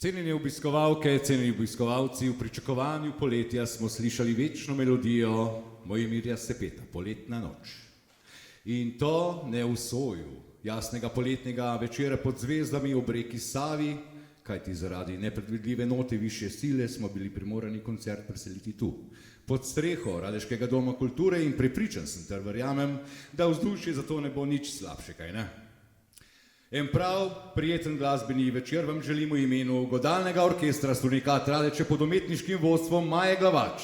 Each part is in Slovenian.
Cenjene obiskovalke, cenjeni obiskovalci, v pričakovanju poletja smo slišali večno melodijo Mojimirja Sepeta, Poletna noč. In to ne v soju jasnega poletnega večera pod zvezdami ob reki Savi, kajti zaradi nepredvidljive note višje sile smo bili primorani koncert preseliti tu, pod streho Radeškega doma kulture, in prepričan sem ter verjamem, da vzdušje zato ne bo nič slabše, kaj ne? En prav prijeten glasbeni večer vam želimo v imenu Godalnega orkestra Strunikat Radeče pod umetniškim vodstvom Maje Glavač.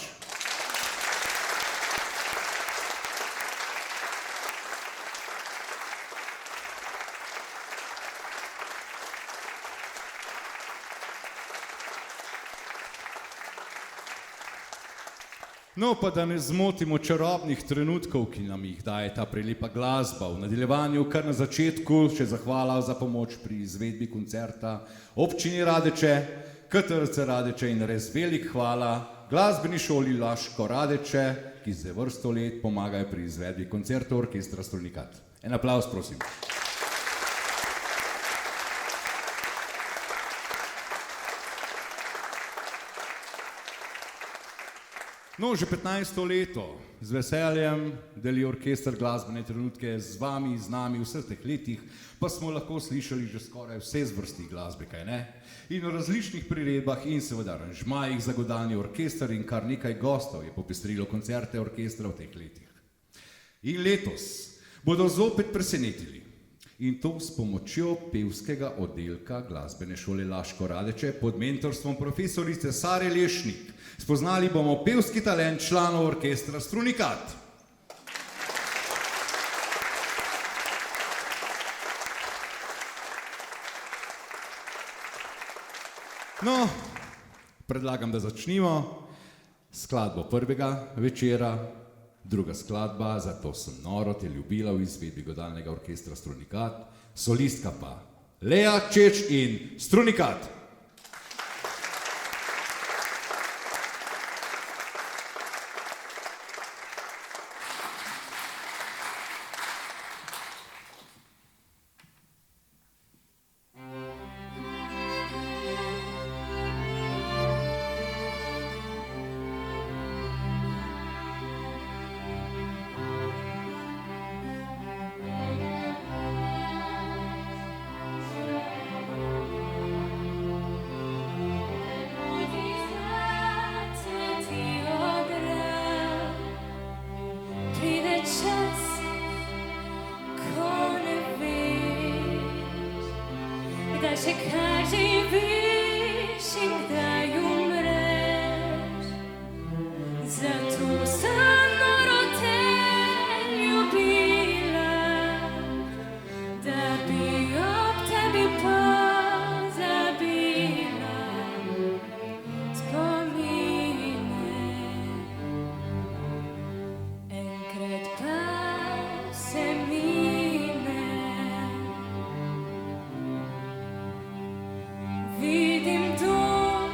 No, pa da ne zmotimo čarobnih trenutkov, ki nam jih daje ta prelepa glasba. V nadaljevanju, kar na začetku, še zahvala za pomoč pri izvedbi koncerta občini Radeče, KTRC Radeče in res velik hvala glasbeni šoli Laško Radeče, ki za vrsto let pomagajo pri izvedbi koncertov orkestra Strunikat. En aplavz, prosim. No, že 15. leto z veseljem deli orkester glasbene trenutke z vami, z nami v vseh teh letih, pa smo lahko slišali že skoraj vse zvrsti glasbe, kaj ne? In v različnih priredbah in seveda aranžmajih za godalni orkester in kar nekaj gostov je popestrilo koncerte orkestra v teh letih. In letos bodo zopet presenetili. In to s pomočjo pevskega oddelka glasbene šole Laško Radeče pod mentorstvom profesorice Sare Lešnik. Spoznali bomo pevski talent članov orkestra Strunikat. No, predlagam, da začnimo skladbo prvega večera. Druga skladba, Zato sem noro te ljubila, v izvedbi godalnega orkestra Strunikat, solistka pa Lea Čeč in Strunikat. Vidim dom,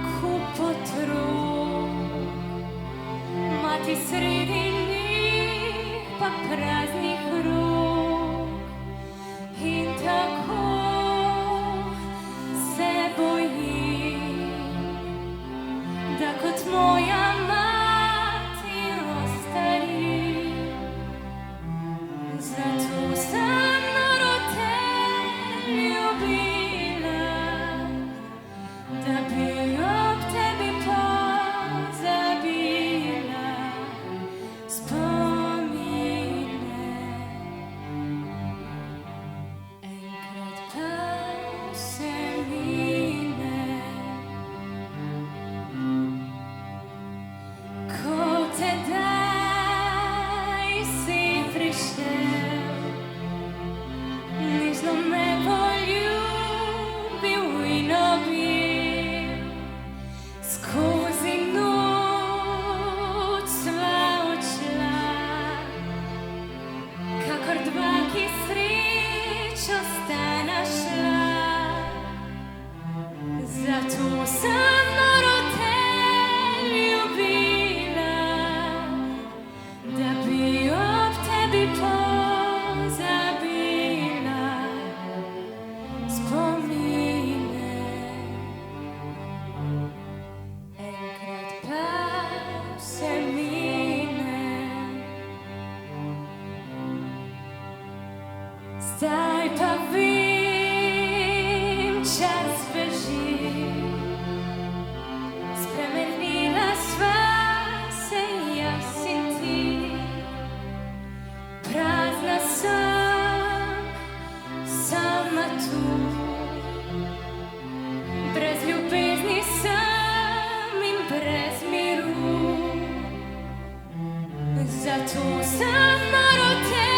ko potrov Zdaj pa vem, čas beži. Spremenila sva se jaz in ti. Prazna sem, sama tu. Brez ljubezni sem in brez miru. Zato sem noro te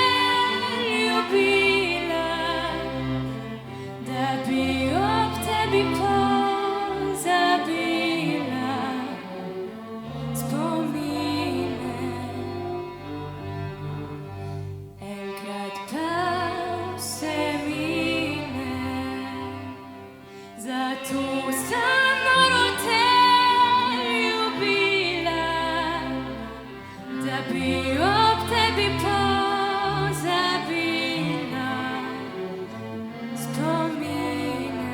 ljubila, da bi ob tebi pozabila spomine. Enkrat pa vse mine. Zato sem noro te ljubila, da bi ob tebi pozabila spomine.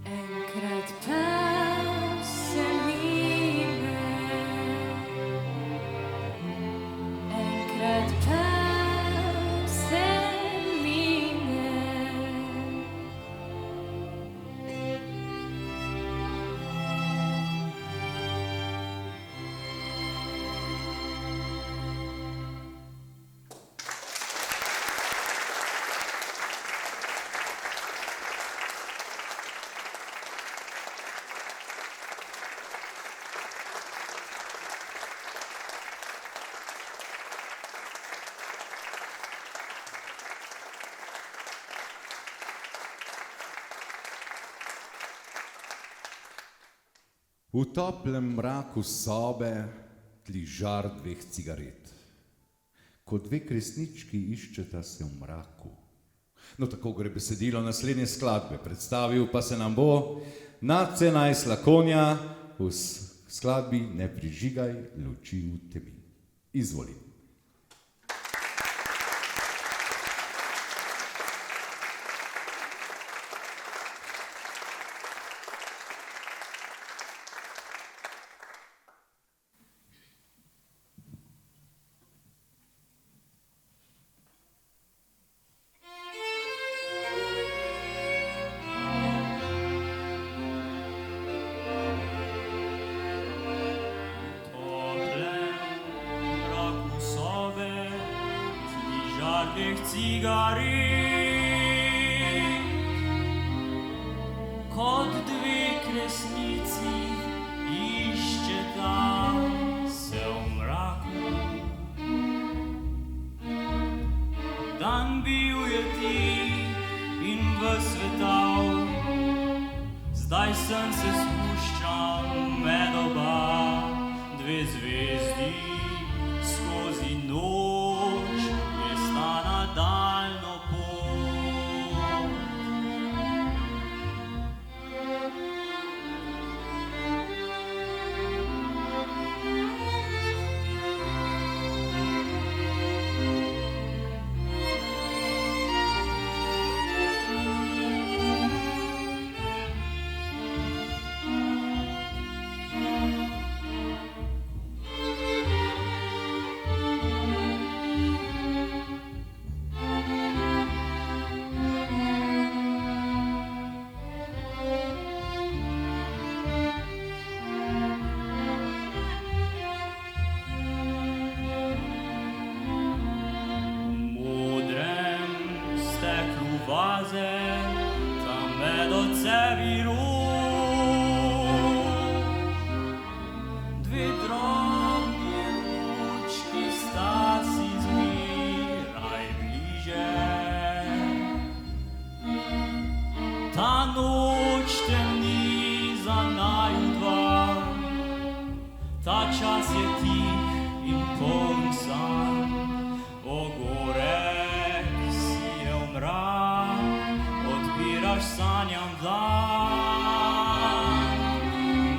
Enkrat pa vse mine. Enkrat pa vse mine. V toplem mraku sobe tli žar dveh cigaret. Ko dve kresnički iščeta se v mraku. No, tako gre besedilo naslednje skladbe. Predstavil pa se nam bo Nace Najsla Konja v skladbi Ne prižigaj luči v temi. Izvoli. Cigaret, kot dve kresnici iščeta se v mraku. Dan bil je tih in ves svetal, zdaj sem se spuščal med oba, dve zvezdi skozi noč gresta nadaljno pot. Vaze, tam med odsevi rož, dve drobni lučki sta si zmeraj bliže. Ta noč temni za naju dva, ta čas je tih in poln san, ogorek si je v mrak, odpiraš sanjam dan.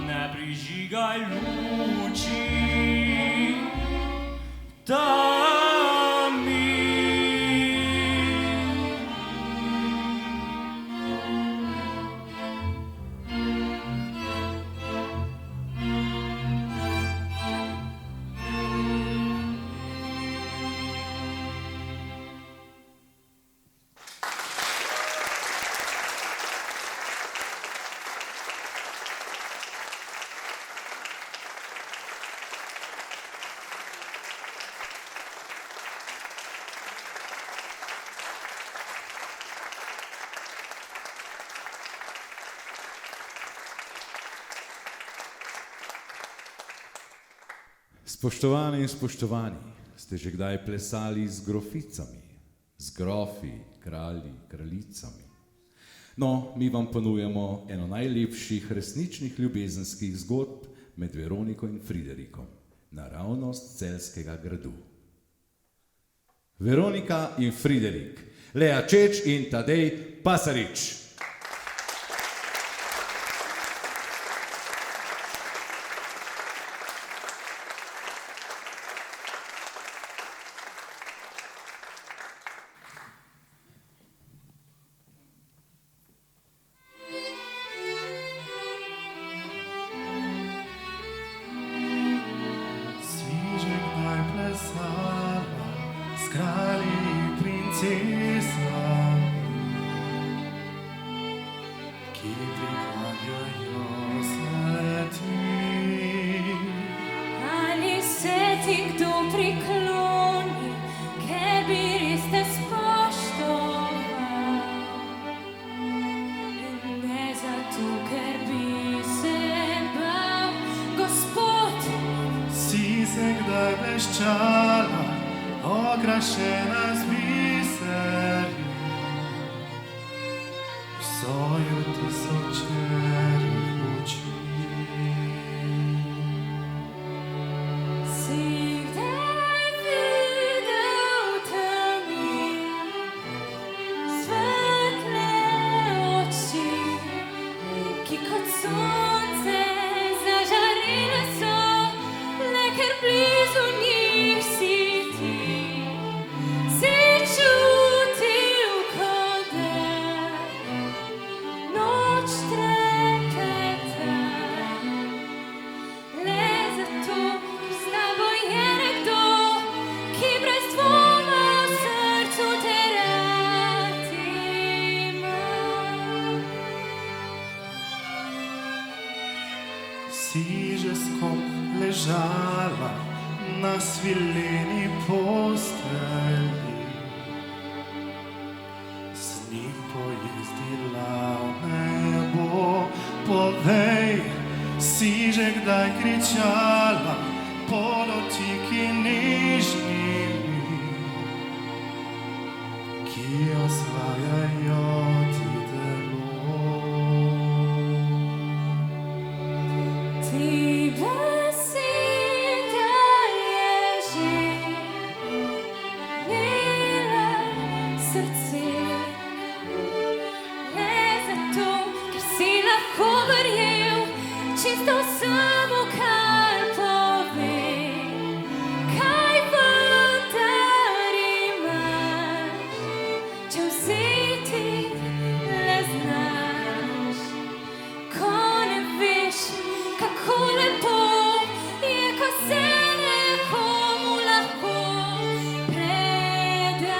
Ne prižigaj luči temi. Spoštovane in spoštovani, ste že kdaj plesali z groficami, z grofi, kralji, kraljicami? No, mi vam ponujamo eno najlepših resničnih ljubezenskih zgodb med Veroniko in Friderikom, naravnost Celjskega gradu. Veronika in Friderik, Lea Čeč in Tadej Pasarič. Ali se ti kdo prikloni, ker bi res te spoštoval? In ne zato, ker bi se bal, Gospod. Si se kdaj bleščala, okrašena z biserji, v soju tisočerih luči. Si kdaj videl v temi svetle oči, ki kot sonce zažarele so, le ker blizu njih si ti. Si čutil, kot da noč trepeta, le zato, ker s tabo je nekdo, ki brez dvoma v srcu te rad ima. Si že s kom ležala na svileni postelji, z njim pojezdila v nebo. Povej, si že kdaj kričala po dotiki nežnimi, ki osvajajo ti telo? Ti beseda je že njela srce, le zato, ker si lahko verjel čisto vsemu, kar pove. Kaj vendar imaš, če vzeti le znaš? Ko ne veš, kako lepo je, ko se nekomu lahko predaš.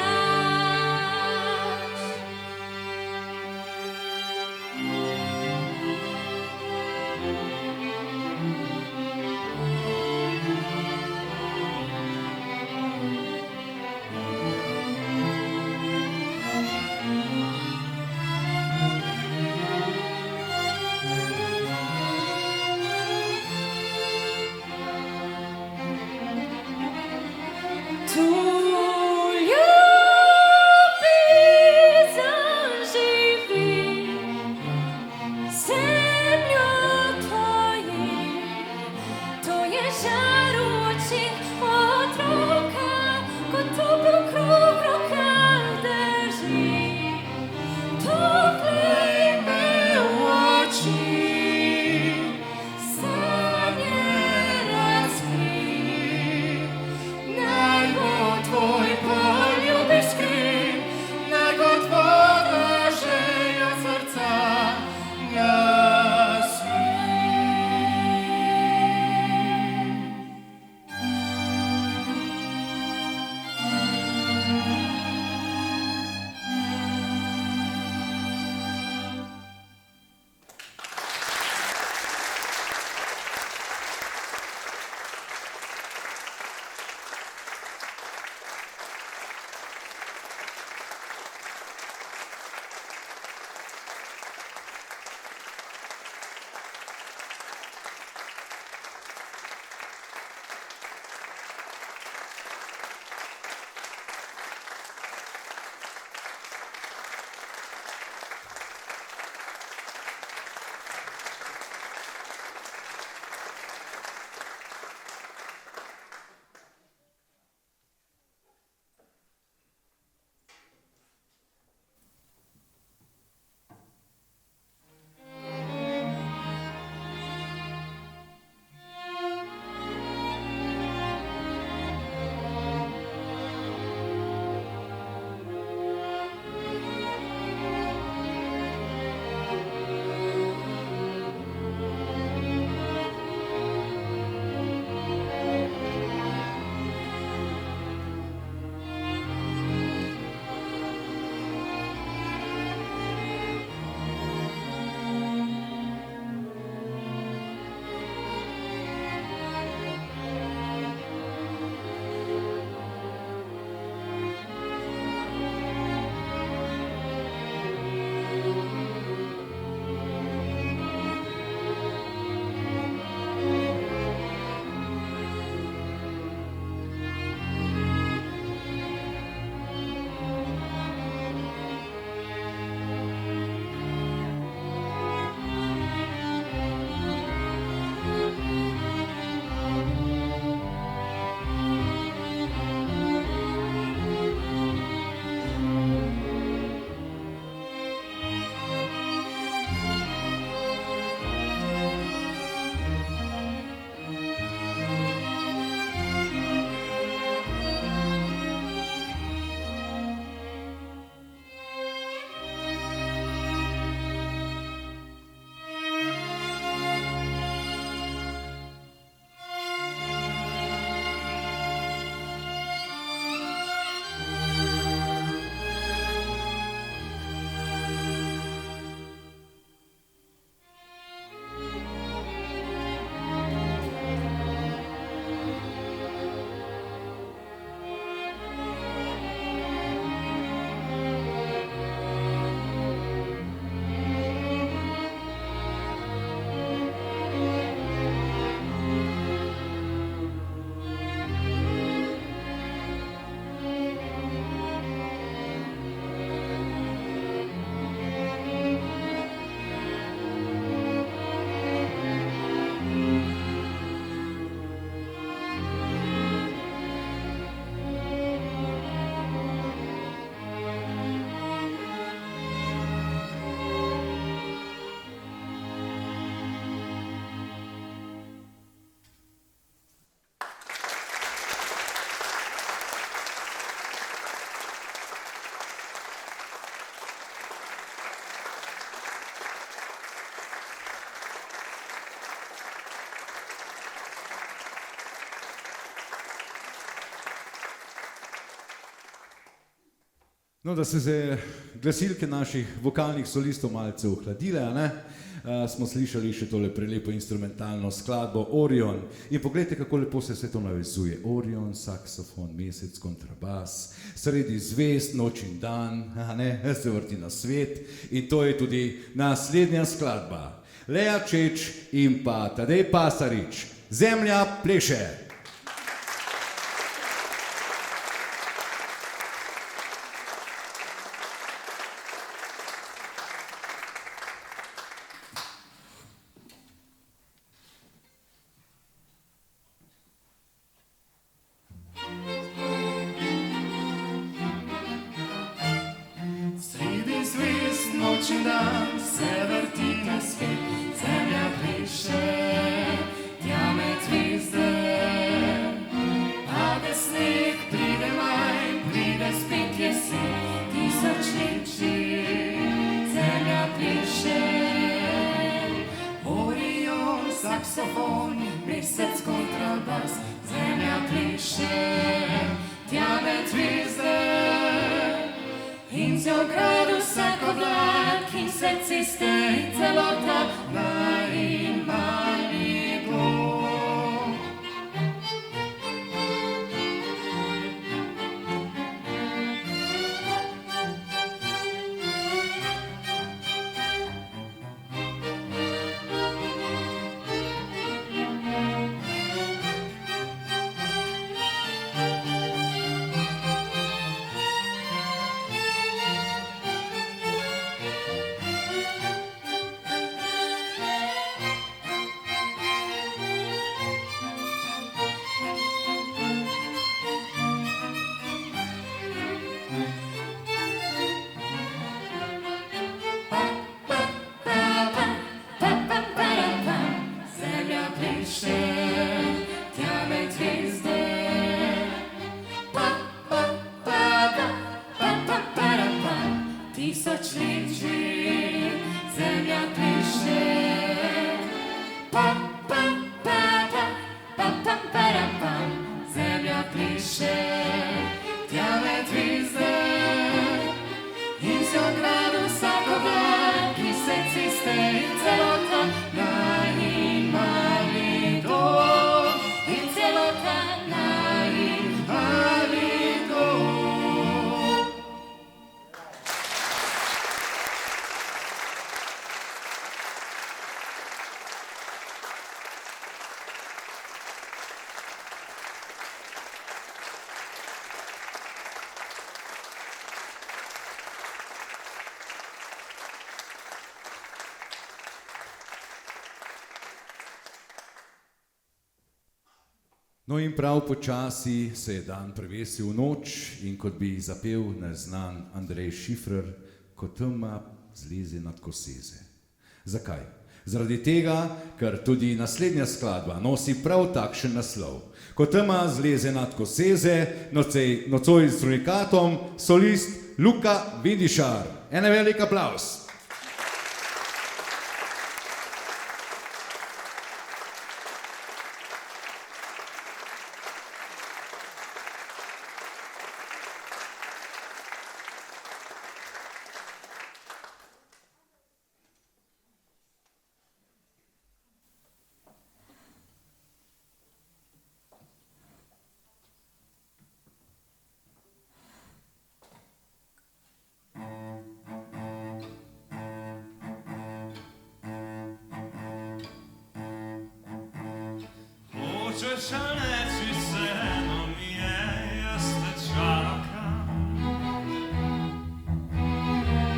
No, da se glasilke naših vokalnih solistov malce ohladile, a ne? Smo slišali še tole prelepo instrumentalno skladbo Orion. In poglejte, kako lepo se vse to navezuje. Orion, saksofon, mesec, kontrabas, sredi zvezd, noč in dan, a ne? Se vrti na svet. In to je tudi naslednja skladba. Lea Čeč in pa Tadej Pasarič. Zemlja pleše. Saksofon, mesec, kontrabas, zemlja pliše, tja med zvizde. In z ogradu vsak oblak, in se ceste, in celota, mali, mali Bog. No in prav počasi se je dan prevesil v noč in kot bi zapel neznan Andrej Šifrer, ko tema zleze nad koseze. Zakaj? Zaradi tega, ker tudi naslednja skladba nosi prav takšen naslov. Ko tema zleze nad koseze, nocoj s trunikatom, solist Luka Vidišar. En velik aplavz. Hoćeš, a neći se, no mi je, jeste čaka.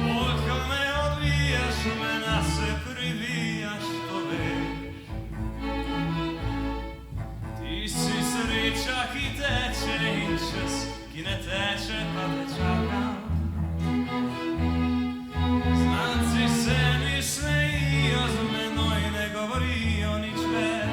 Koliko me odvijaš, mena se privijaš, to već. Ti si sričak i teče inčes, ki ne teče pa te čaka. Znanci se mi smejijo z menoj, ne govorijo nič več.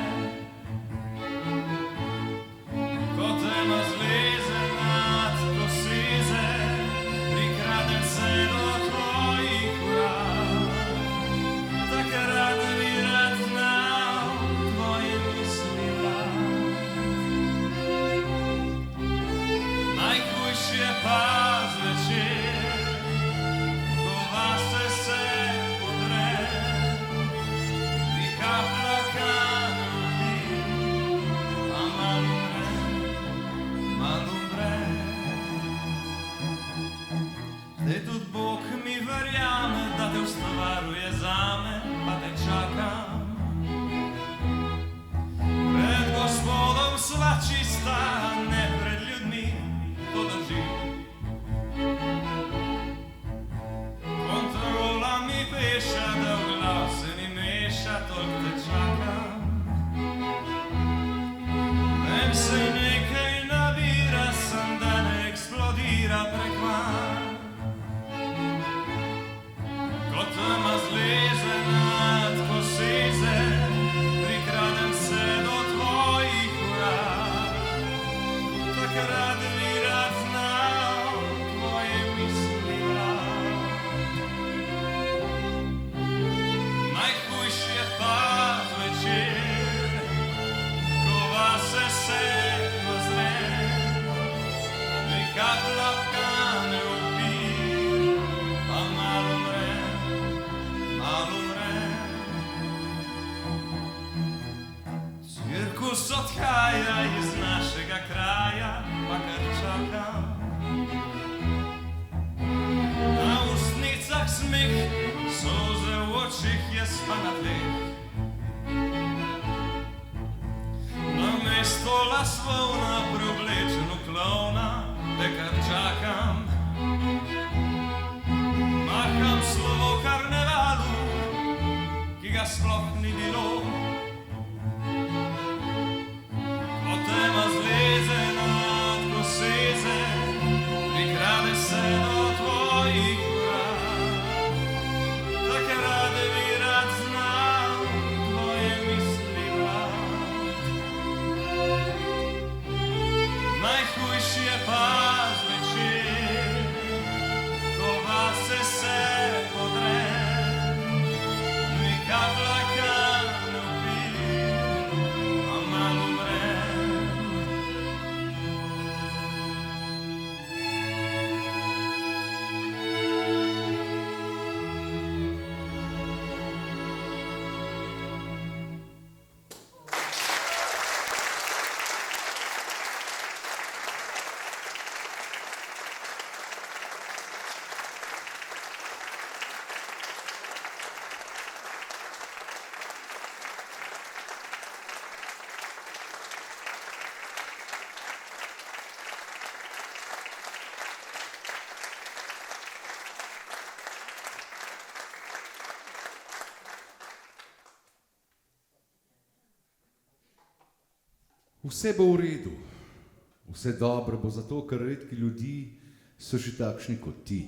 Paz Jezus odhaja iz našega kraja, pa kar čakam. Na ustnicah smeh, solze v očih, jaz pa na tleh. Namesto laslovna, preoblečeno klovna, te kar čakam. Maham slovo karnevalu, ki ga sploh ni bilo. Ko tema zleze nad koseze, prikrade se do tvojih vrat. Takrat bi rad znal tvoje misli brat. Najhujši je pa zvečer, ko vase se podre, mi kaplaka ne upi, a malo umre. Vse bo v redu, vse dobro bo zato, ker redki ljudi so že takšni kot ti.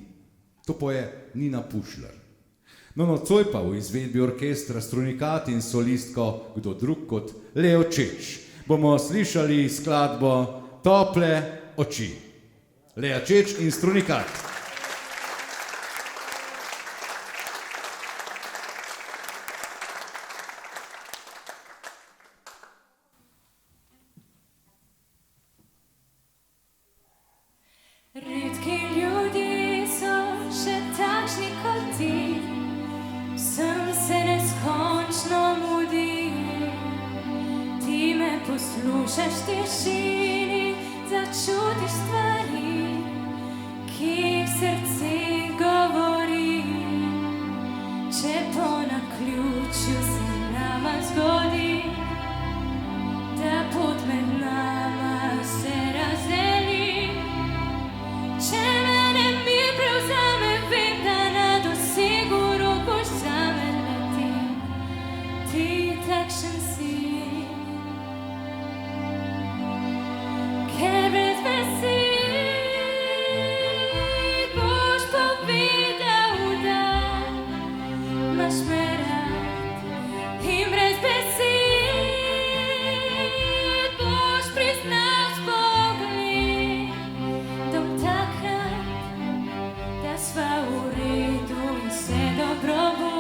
To poje Nina Pušlar. No, nocoj pa v izvedbi orkestra Strunikat in solistko kdo drug kot Leo Čeč bomo slišali skladbo Tople oči. Lea Čeč in Strunikat. Redki ljudje so še takšni kot ti, vsem se neskončno mudi. Ti me poslušaš v tišini, začutiš stvari, ki jih srce govori. Če po naključju se nama zgodi, da pot med nama se razdeli. Če mene mir prevzame, vem, da na dosegu rok boš zame letel. Ti takšen si, ker brez besed boš povedal, da imaš me rad. In brez besed boš priznal s pogled, da bom takrat, da sva v redu in vse dobro bo,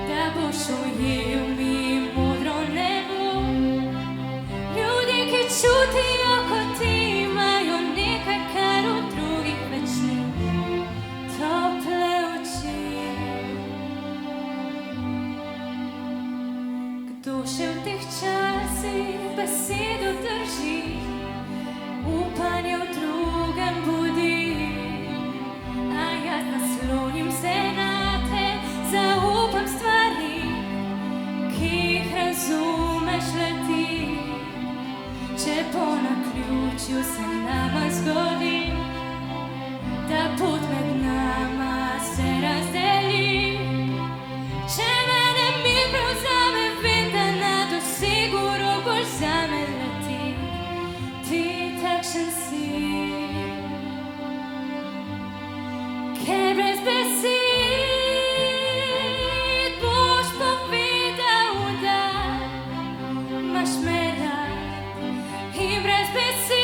da boš ujel mi modro nebo. Ljudje, ki čutijo kot ti, imajo nekaj, kar v drugih več ni, tople oči. Kdo še v teh časih besedo drži, upanje v drugem budi. A jaz naslonim se na te, zaupam stvari, ki jih razumeš le ti. Če po naključju se nama zgodi, da pot med nama se razdeli. Če mene mir prevzame, vem, da na dosegu rok boš zame leti. Ti takšen si, ker brez besed boš povedal, da imaš me rad. In brez besed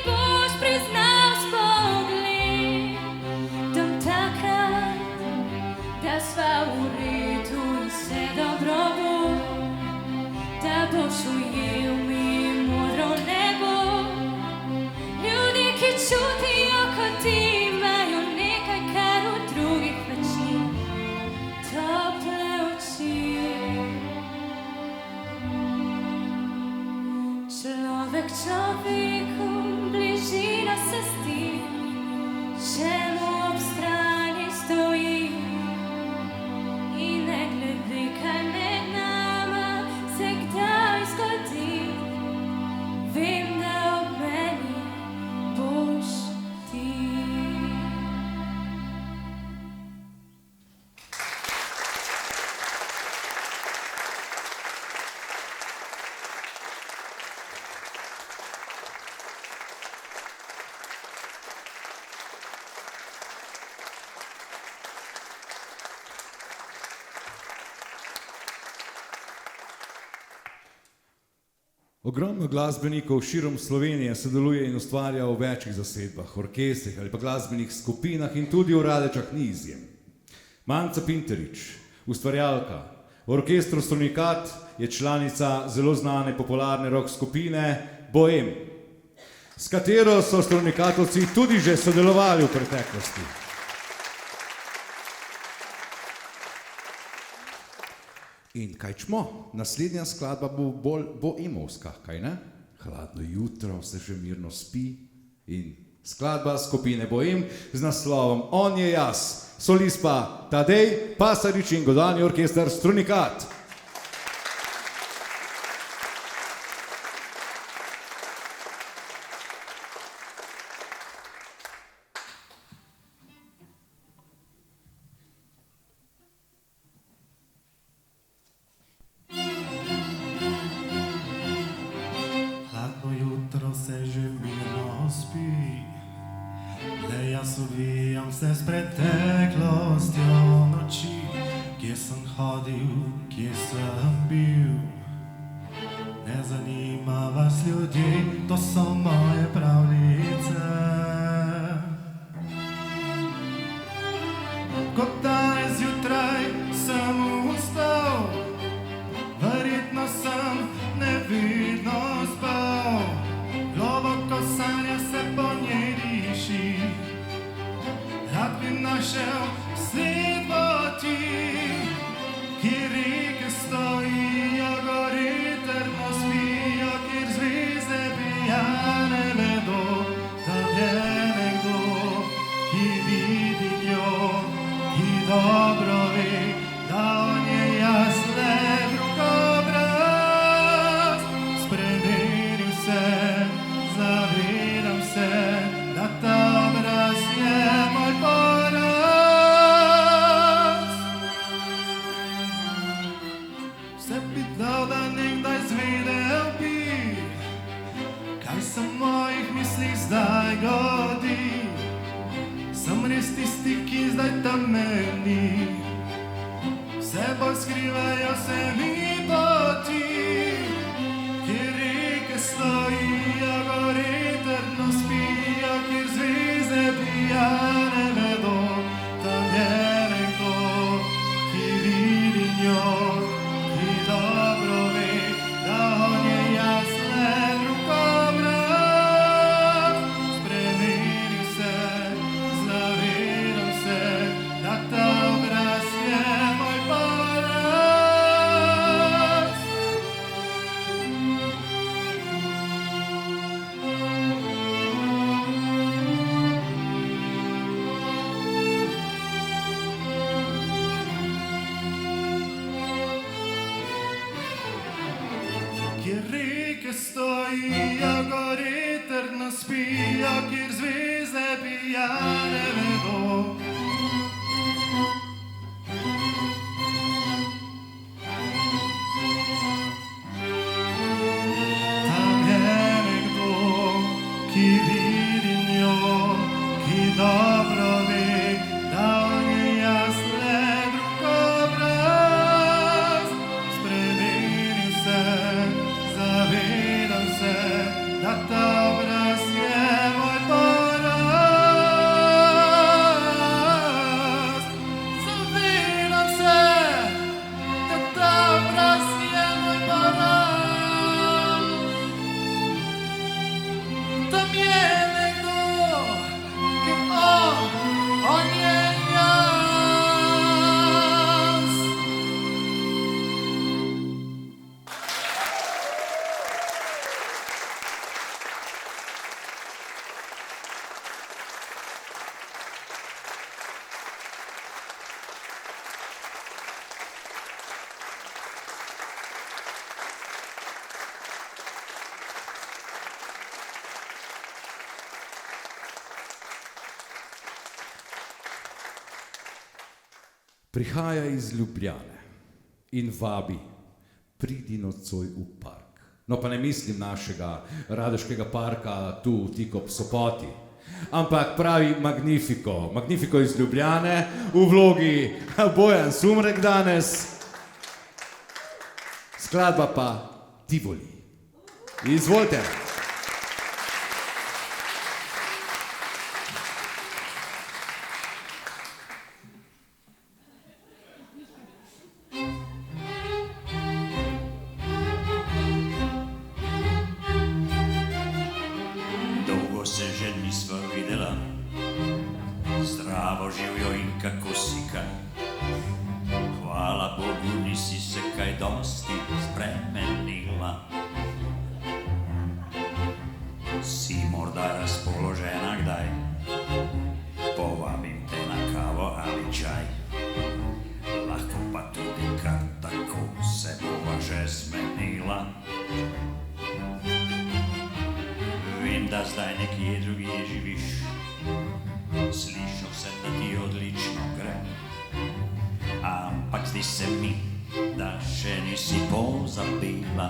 boš priznal s pogled, da bom takrat, da sva v redu in vse dobro bo, da boš ujel mi modro nebo. Ljudje, ki čutijo kot ti, imajo nekaj, kar v drugih več ni, tople oči. tak čovjeku bližina se sti, čemu ob strani stoji i ne gledi kaj med nama se kdaj zgodi. Vem, da ob meni boš ti. Ogromno glasbenikov širom Slovenije sodeluje in ustvarja v večjih zasedbah, orkestrih ali pa glasbenih skupinah in tudi v Radečah ni izjem. Manca Pinterič, ustvarjalka, v orkestru Strunikat je članica zelo znane popularne rock skupine Bohem, s katero so Strunikatovci tudi že sodelovali v preteklosti. In kaj čmo, naslednja skladba bo bolj bohemovska, kaj ne? Hladno jutro, se že mirno spi in skladba skupine Bohem z naslovom On je jaz, solist pa Tadej Pasarič in godalni orkester Strunikat. Se že mirno spi, le jaz uvijam se s preteklostjo noči, kje sem hodil, kje sem bil. Ne zanima vas ljudje, to so moje pravljice. Kot danes zjutraj sem vstal, verjetno sem nevidno spal. Globoko sanja se po njej diši, rad bi našel sled poti, kjer reke stojijo, gori trdno spijo, kjer zvezde pijane vedo, tam je nekdo, ki vidi njo, ki dobro ve, da on je jaz le drug obraz. Spremenil se, zavedam se, da ta obraz je moj poraz. Vse bi dal, da nekdaj zvedel bi, kaj se v mojih mislih zdaj godi. Sem res tisti, ki zdaj tam meni, vse bolj skrivajo se mi poti, kjer reke stojijo, gori trdno spijo, kjer zvezde pijane vedo, tam je nekdo, ki vidi njo, ki dobro ve, da on je jaz le drug obraz. Spremenil se, zavedam se, da ta obraz je moj poraz. Kjer reke stojijo, gori trdno spijo, kjer zvezde pijane vedo. Tam je nekdo, ki vidi njo, ki dobro ve, da on je jaz le drug obraz. Spremenil se, zavedam se, da ta obraz je moj poraz. Prihaja iz Ljubljane in vabi, pridi nocoj v park. No pa ne mislim našega Radeškega parka tu tik ob Sopoti, ampak pravi Magnifico. Magnifico iz Ljubljane v vlogi Bojan Sumrek danes. Skladba pa Tivoli. Izvolite. Dolgo se že nisva videla, zdravo živijo in kako si kaj. Hvala Bogu, nisi se kaj dosti spremenila. Si morda razpoložena kdaj, povabim te na kavo ali čaj. Lahko pa tudi kar tako se bova že zmenila. Vem, da zdaj nekje drugje živiš, slišal sem, da ti odlično gre. Ampak zdi se mi, da še nisi pozabila,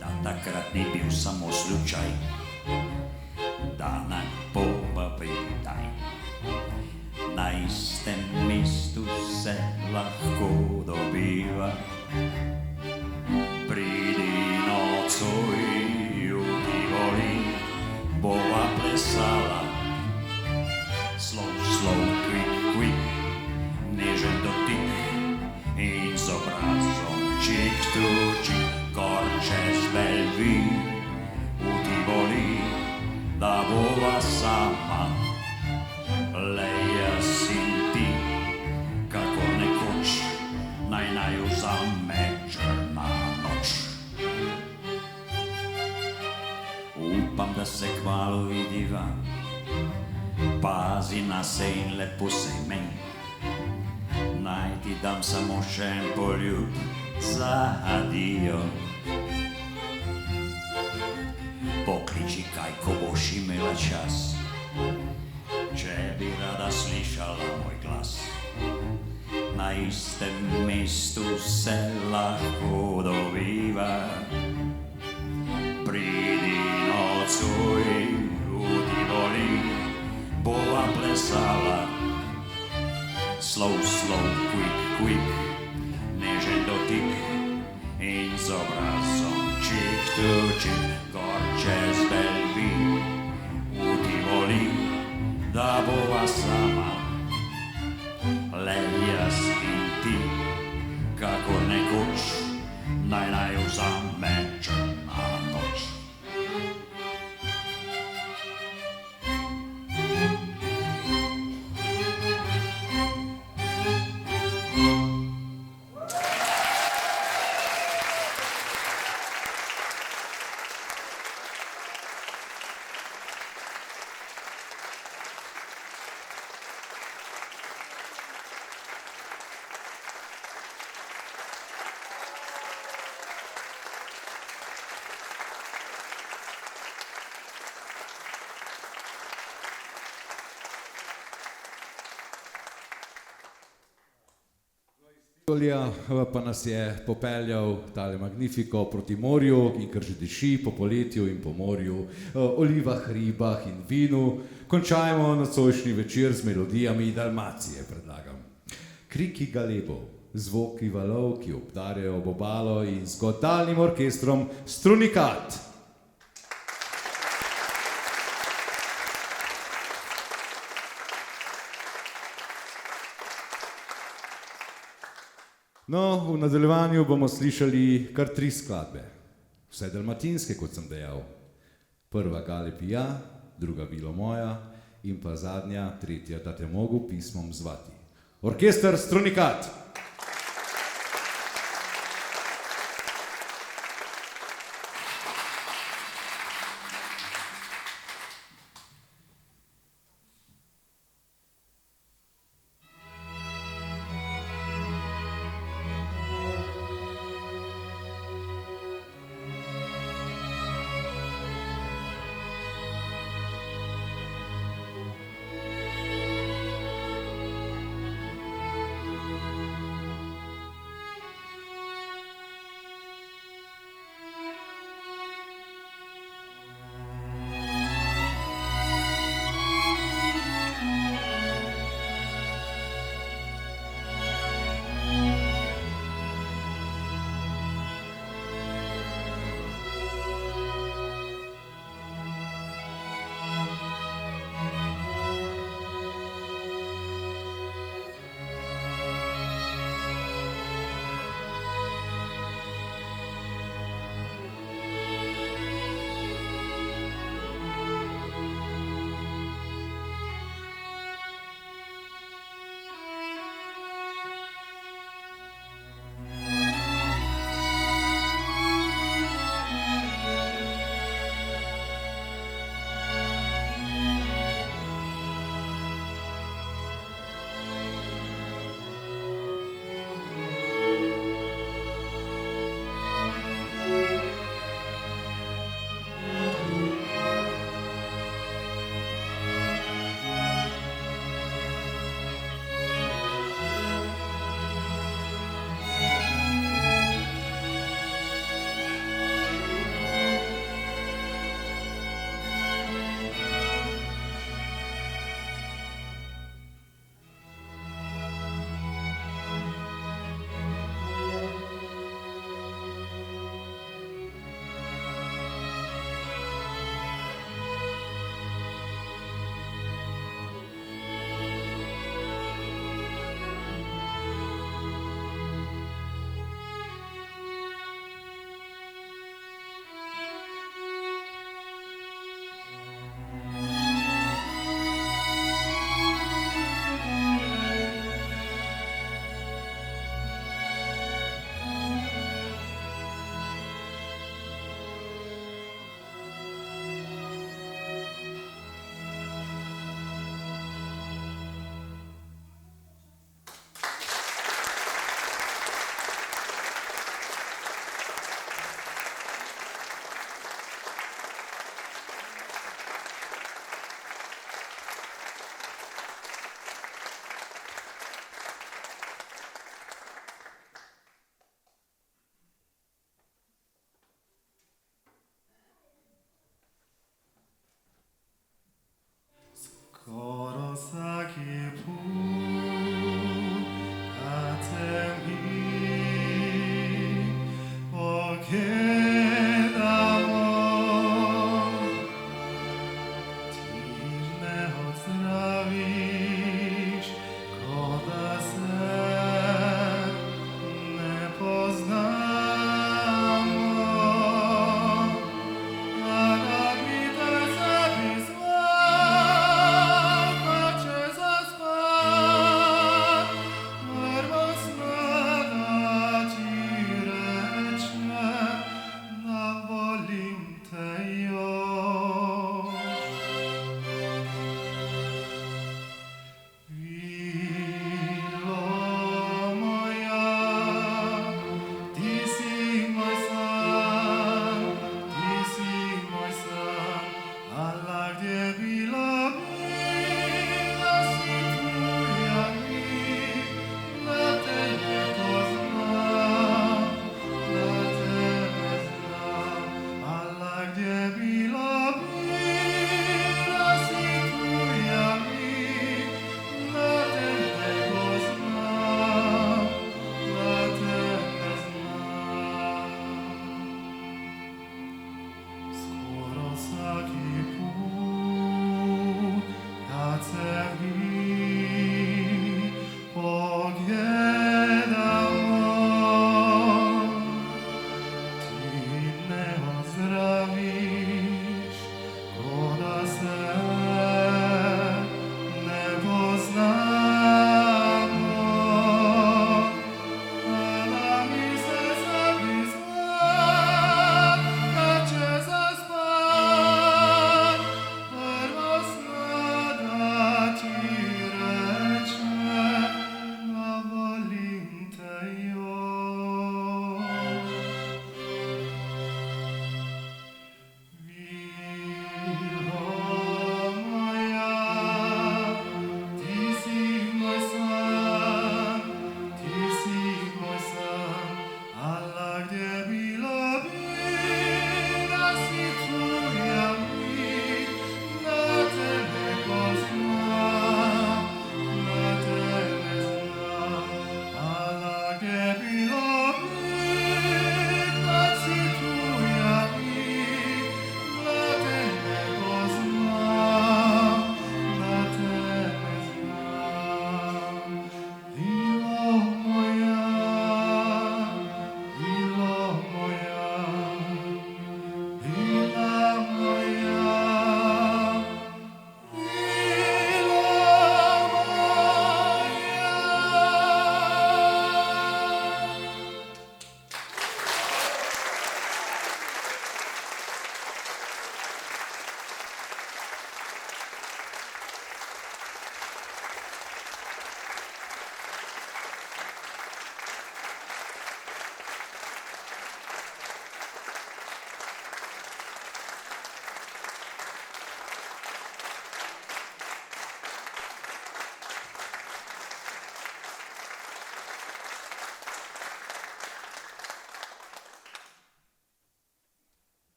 da takrat ni bil samo slučaj, da na povabitaj. Na istem mestu se lahko dobiva. Pridi nocoj v Tivoli, bova plesala. Slow, slow, quick, quick, nežen dotik in z obrazom čik to čik, gor čez Belvi v Tivoli, da bova sama. Le jaz in ti, kakor nekoč, naj vzame črna noč. Upam, da se kmalu vidiva, pazi na se in lepo se imej. Naj ti dam samo še en poljub za adijo. Pokliči kaj, ko boš imela čas, če bi rada slišala moj glas. Na istem mestu se lahko dobiva. Pridi nocoj v Tivoli, bova plesala. Slow, slow, quick, quick, nežen dotik in z obrazom čik to čik, gor čez Belvi v Tivoli, da bova sama. Le jaz in ti, kakor nekoč, naj vzame črna noč. Pa nas je popeljal tale Magnifico proti morju, in kar že diši po poletju in po morju, olivah, ribah in vinu. Končajmo nocojšnji večer z melodijami Dalmacije, predlagam. Kriki galebov, zvoki valov, ki obdarjajo obalo, in z godalnim orkestrom Strunikat. No, v nadaljevanju bomo slišali kar 3 skladbe. Vse dalmatinske, kot sem dejal. Prva Galipija, druga Bilo moja in pa zadnja, tretja, da te mogu pismom zvati. Orkester Strunikat.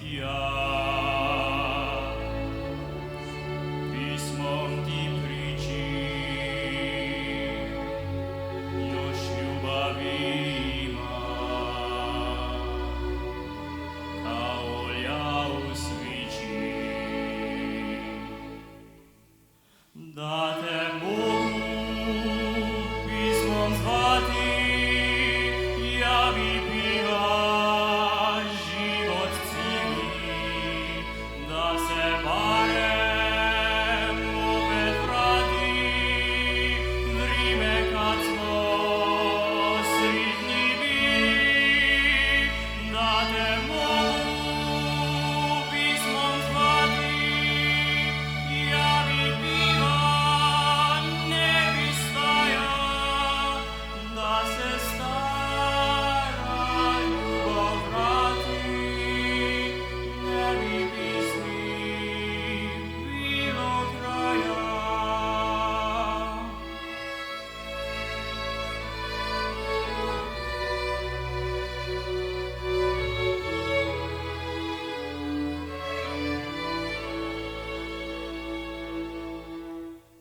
tja. Pismom ti pričim, još ljubav ima, kao olja u svići. Da te mogu pismom zvati, ja bi pila život cijeli, da se barem opet vrati vrime kad smo sretni bili. Da te mogu pismom zvati, ja bi pila, ne bi stajala, da se stara ljubav vrati, ne bi pismi bilo kraja.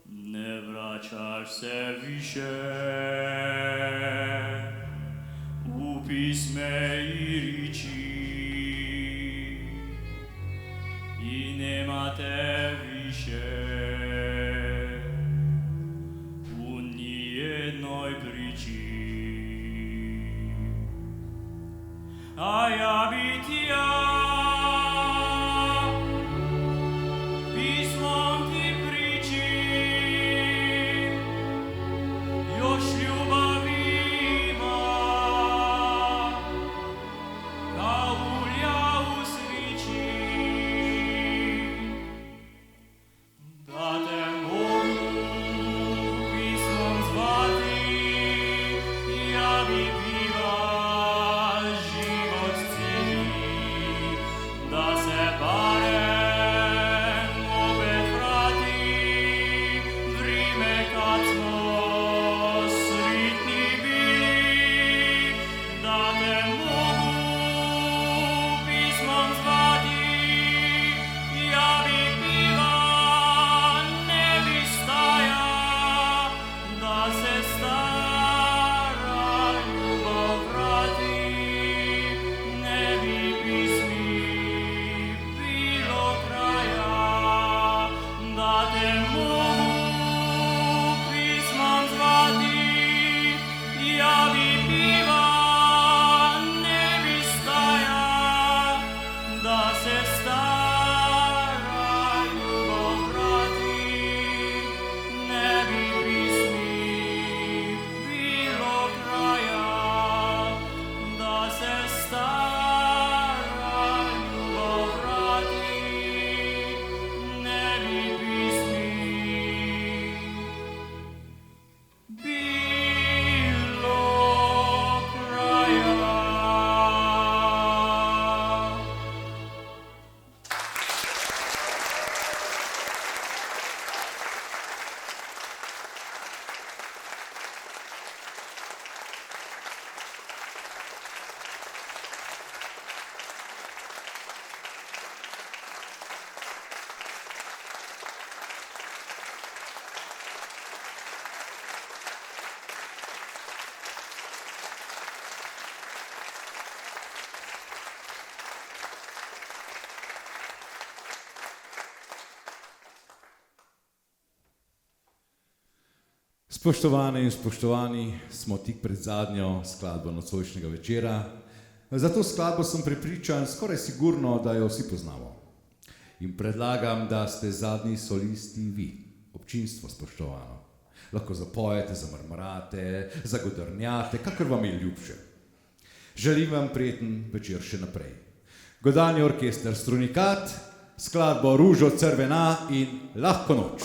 Ne vraćaš se više u pisme i riči i nema te više u nijednoj priči. A ja bi ti pismom ti pričim, još ljubav ima, kao ulja u svići. Da te mogu pismom zvati, ja bi pila život cijeli, da se barem opet vrati vrime kad smo sretni bili. Da te mogu pismom zvati, ja bi pila, ne bi stajala, da se stara ljubav vrati, ne bi pismi bilo kraja. Da te mogu pismom zvati, ja bi pila, ne bi stajala, da se stara ljubav vrati, ne bi pismi bilo kraja. Da se stara ljubav vrati, ne bi pismi bilo kraja. Spoštovane in spoštovani, smo tik pred zadnjo skladbo nocojšnjega večera. Za to skladbo sem prepričan, skoraj sigurno, da jo vsi poznamo. In predlagam, da ste zadnji solisti vi, občinstvo spoštovano. Lahko zapojete, zamrmrate, zagodrnjate, kakor vam je ljubše. Želim vam prijeten večer še naprej. Godalni orkester Strunikat, skladbo Ružo crvena in Lahko noč.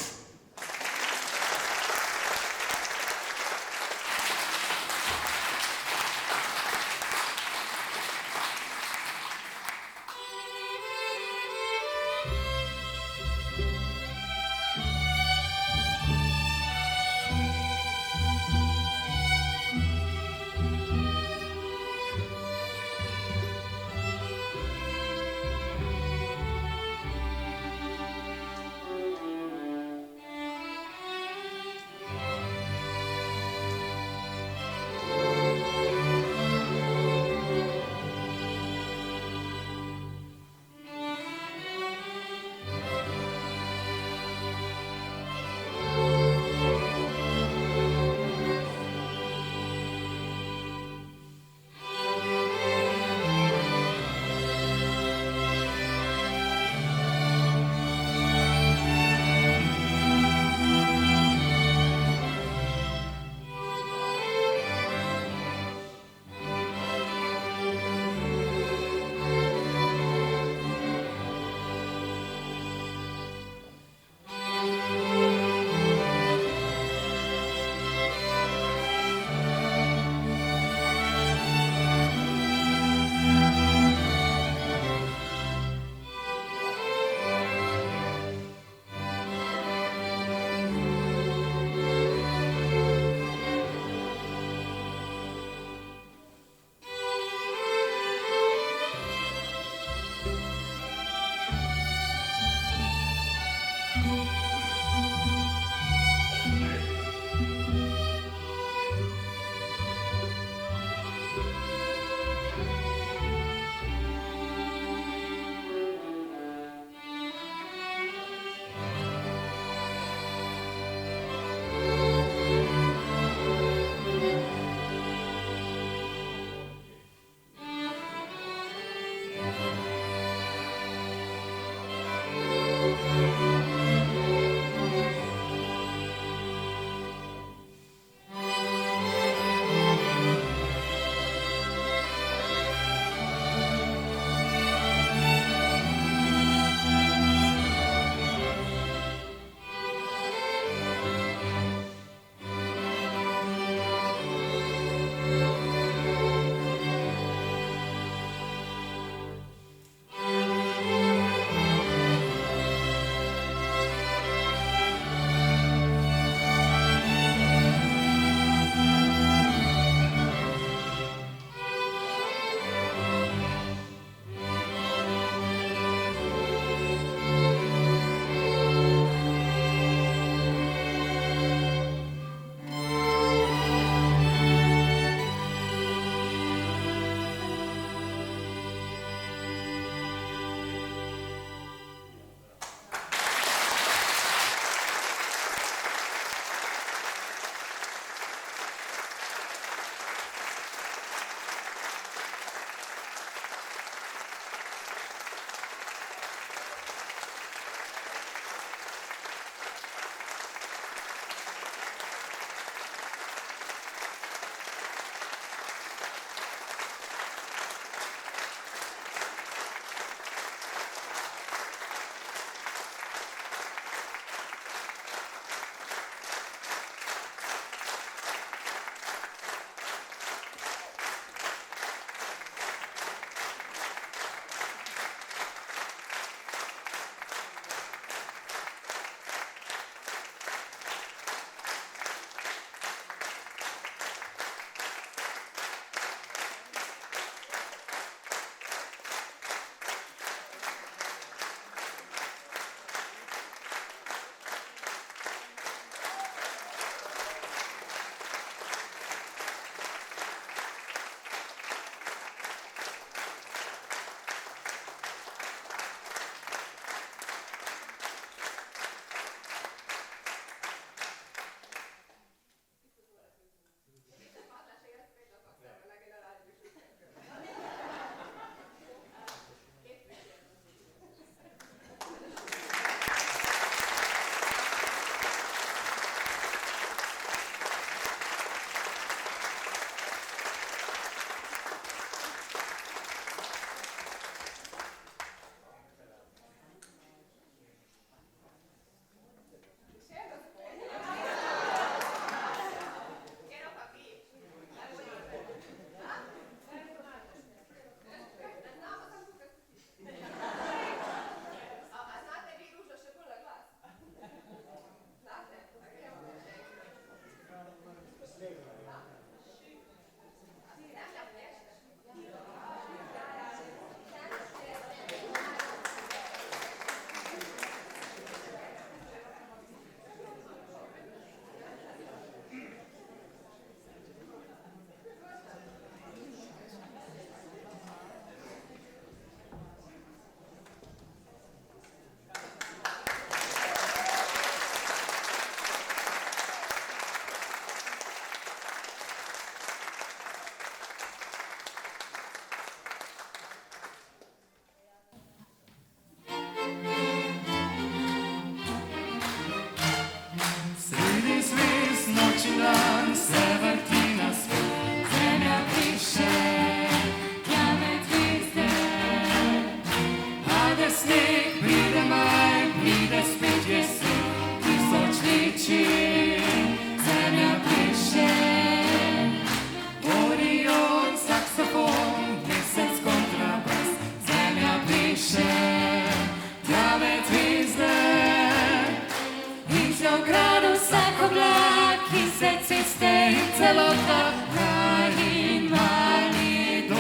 Celota na invalidom.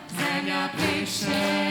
Zemlja pliše,